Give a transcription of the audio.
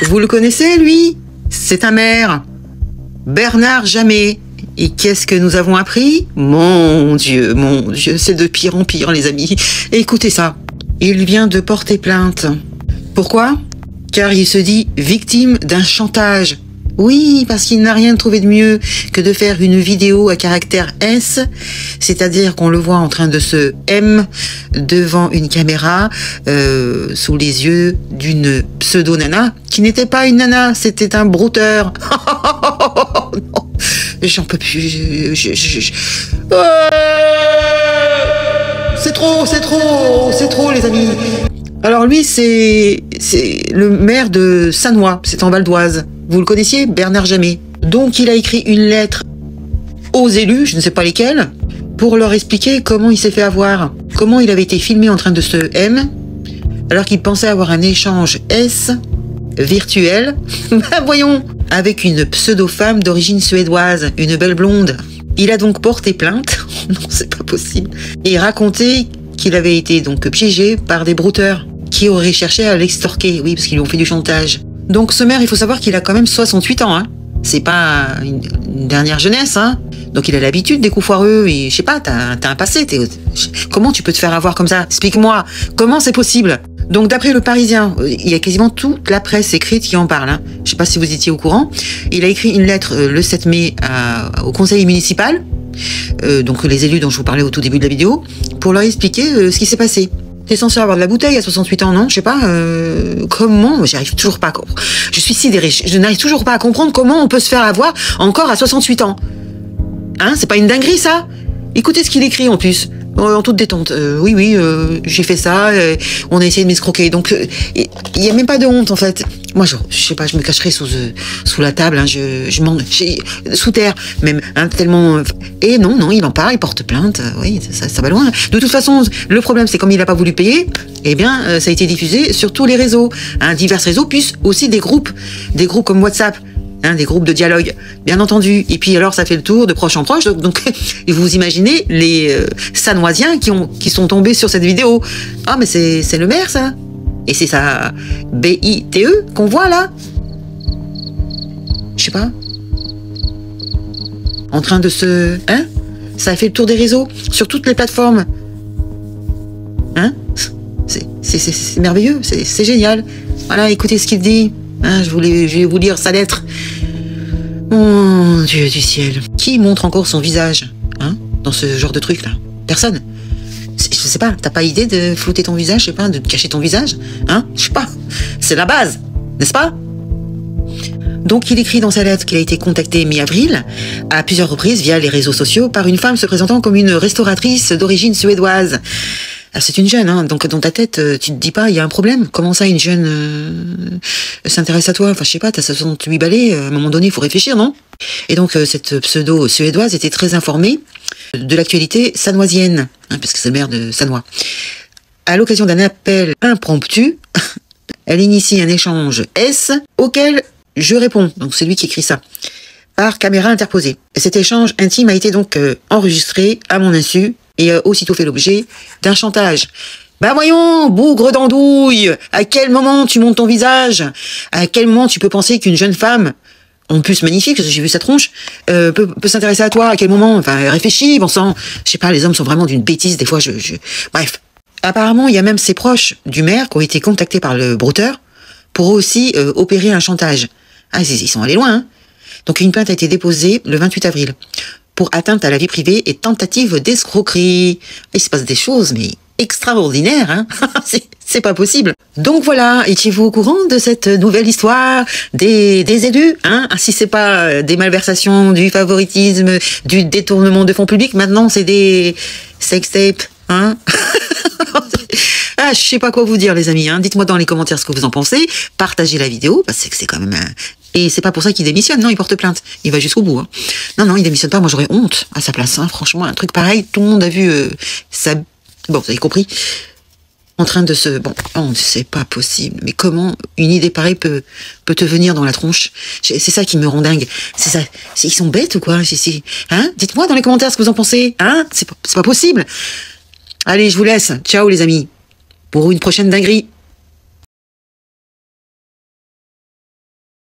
Vous le connaissez, lui? C'est un maire. Bernard Jamay. Et qu'est-ce que nous avons appris? Mon Dieu, c'est de pire en pire, les amis. Écoutez ça. Il vient de porter plainte. Pourquoi? Car il se dit victime d'un chantage. Oui, parce qu'il n'a rien trouvé de mieux que de faire une vidéo à caractère S, c'est-à-dire qu'on le voit en train de se M devant une caméra, sous les yeux d'une pseudo-nana, qui n'était pas une nana, c'était un brouteur. Non, j'en peux plus. C'est trop, les amis. Alors lui, c'est le maire de Sannois, c'est en Val d'Oise. Vous le connaissiez, Bernard Jamay. Donc il a écrit une lettre aux élus, je ne sais pas lesquels, pour leur expliquer comment il s'est fait avoir, comment il avait été filmé en train de se M, alors qu'il pensait avoir un échange S virtuel, voyons, avec une pseudo-femme d'origine suédoise, une belle blonde. Il a donc porté plainte, non c'est pas possible, et raconté qu'il avait été donc piégé par des brouteurs qui auraient cherché à l'extorquer, oui, parce qu'ils lui ont fait du chantage. Donc ce maire, il faut savoir qu'il a quand même 68 ans, hein. C'est pas une dernière jeunesse, hein. Donc il a l'habitude des coups foireux, et je sais pas, t'as un passé, comment tu peux te faire avoir comme ça? Explique-moi, comment c'est possible? Donc d'après le Parisien, il y a quasiment toute la presse écrite qui en parle, hein. Je sais pas si vous étiez au courant. Il a écrit une lettre le 7 mai au conseil municipal, donc les élus dont je vous parlais au tout début de la vidéo, pour leur expliquer ce qui s'est passé. T'es censé avoir de la bouteille à 68 ans, non? Je sais pas, comment? J'y arrive toujours pas. Je suis sidérée. Je n'arrive toujours pas à comprendre comment on peut se faire avoir encore à 68 ans. Hein? C'est pas une dinguerie, ça? Écoutez ce qu'il écrit, en plus. En toute détente. Oui, j'ai fait ça, on a essayé de m'escroquer. Donc, il n'y a même pas de honte, en fait. Moi, je sais pas, je me cacherai sous la table, hein, sous terre, même, hein, tellement... Et non, il en parle, il porte plainte, oui, ça va loin. De toute façon, le problème, c'est comme il n'a pas voulu payer, eh bien, ça a été diffusé sur tous les réseaux, hein, divers réseaux, puis aussi des groupes comme WhatsApp. Hein, des groupes de dialogue, bien entendu. Et puis alors, ça fait le tour de proche en proche. Donc vous imaginez les Sannoisiens qui sont tombés sur cette vidéo. Ah, mais c'est le maire, ça. Et c'est sa BITE qu'on voit là. Je sais pas. En train de se... Hein? Ça a fait le tour des réseaux, sur toutes les plateformes. Hein? C'est merveilleux, c'est génial. Voilà, écoutez ce qu'il dit. Hein, je vais vous lire sa lettre. Mon Dieu du ciel. Qui montre encore son visage, hein, dans ce genre de truc là? Personne. Je sais pas, t'as pas idée de flouter ton visage, je sais pas, de cacher ton visage, hein? Je sais pas. C'est la base, n'est-ce pas? Donc il écrit dans sa lettre qu'il a été contacté mi-avril, à plusieurs reprises via les réseaux sociaux, par une femme se présentant comme une restauratrice d'origine suédoise. Alors c'est une jeune, hein, donc dans ta tête, tu te dis pas, il y a un problème. Comment ça, une jeune s'intéresse à toi? Enfin, je sais pas, t'as 68 balais, à un moment donné, il faut réfléchir, non? Et donc, cette pseudo-suédoise était très informée de l'actualité sannoisienne, hein, parce que c'est le maire de Sannois. À l'occasion d'un appel impromptu, elle initie un échange S auquel je réponds. Donc, c'est lui qui écrit ça. Par caméra interposée. Et cet échange intime a été donc enregistré à mon insu, et aussitôt fait l'objet d'un chantage. Bah voyons, bougre d'andouille, à quel moment tu montes ton visage? À quel moment tu peux penser qu'une jeune femme, en plus magnifique, parce que j'ai vu sa tronche, peut s'intéresser à toi? À quel moment? Enfin, réfléchis, bon sang. Je sais pas, les hommes sont vraiment d'une bêtise, des fois, Bref. Apparemment, il y a même ses proches du maire qui ont été contactés par le brouteur pour aussi opérer un chantage. Ah, ils sont allés loin, hein. Donc une plainte a été déposée le 28 avril. Pour atteinte à la vie privée et tentative d'escroquerie. Il se passe des choses, mais extraordinaires, hein. C'est pas possible. Donc voilà, étiez-vous au courant de cette nouvelle histoire des élus, hein? Si c'est pas des malversations, du favoritisme, du détournement de fonds publics, maintenant c'est des sextapes, hein? Ah, je sais pas quoi vous dire, les amis, hein. Dites-moi dans les commentaires ce que vous en pensez. Partagez la vidéo, parce que c'est quand même Et c'est pas pour ça qu'il démissionne, non, il porte plainte. Il va jusqu'au bout, hein. Non, il démissionne pas, moi j'aurais honte à sa place, hein. Franchement, un truc pareil, tout le monde a vu ça... Bon, vous avez compris. En train de se... Bon, c'est pas possible. Mais comment une idée pareille peut te venir dans la tronche? C'est ça qui me rend dingue. C'est ça. Ils sont bêtes ou quoi? Hein? Dites-moi dans les commentaires ce que vous en pensez. Hein? C'est pas possible. Allez, je vous laisse. Ciao les amis. Pour une prochaine dinguerie.